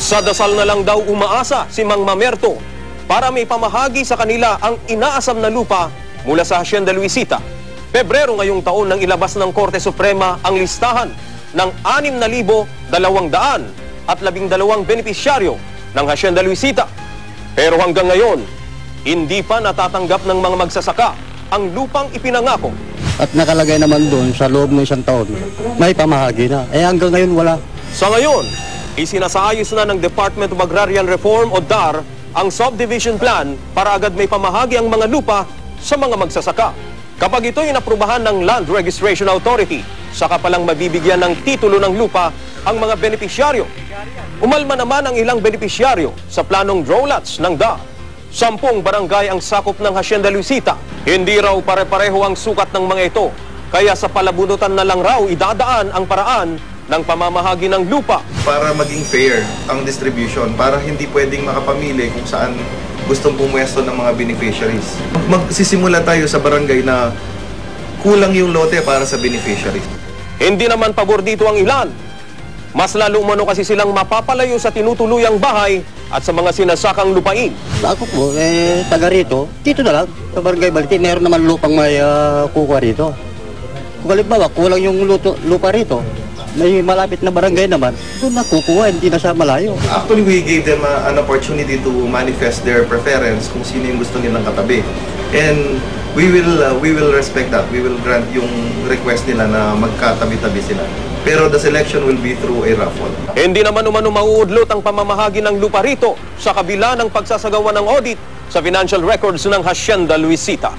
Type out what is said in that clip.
Sa dasal na lang daw umaasa si Mang Mamerto para may pamahagi sa kanila ang inaasam na lupa mula sa Hacienda Luisita. Pebrero ngayong taon nang ilabas ng Korte Suprema ang listahan ng 6,212 benepisyaryo ng Hacienda Luisita. Pero hanggang ngayon, hindi pa natatanggap ng mga magsasaka ang lupang ipinangako. At nakalagay naman doon sa loob ng isang taon, may pamahagi na. Hanggang ngayon wala. Sa ngayon, isinasaayos na ng Department of Agrarian Reform o DAR ang subdivision plan para agad may pamahagi ang mga lupa sa mga magsasaka. Kapag ito'y inaprubahan ng Land Registration Authority, saka palang mabibigyan ng titulo ng lupa ang mga benepisyaryo. Umalma naman ang ilang benepisyaryo sa planong drawlots ng DAR. 10 barangay ang sakop ng Hacienda Luisita. Hindi raw pare-pareho ang sukat ng mga ito, kaya sa palabunutan na lang raw idadaan ang paraan ng pamamahagi ng lupa. Para maging fair ang distribution, para hindi pwedeng makapamili kung saan gustong pumwesto ng mga beneficiaries. Magsisimula tayo sa barangay na kulang yung lote para sa beneficiaries. Hindi naman pabor dito ang ilan. Mas lalo umano kasi silang mapapalayo sa tinutuluyang bahay at sa mga sinasakang lupain. Ako po, taga rito, dito na lang, sa Barangay Baliti, meron naman lupang may kukuha rito. Kung halimbawa, kulang yung lupa rito, may malapit na barangay naman, doon na kukuha, hindi na sa malayo. Actually, we gave them an opportunity to manifest their preference kung sino yung gusto nilang katabi. And we will respect that. We will grant yung request nila na magkatabi-tabi sila. Pero the selection will be through a raffle. Hindi naman umano mauudlot ang pamamahagi ng lupa rito sa kabila ng pagsasagawa ng audit sa financial records ng Hacienda Luisita.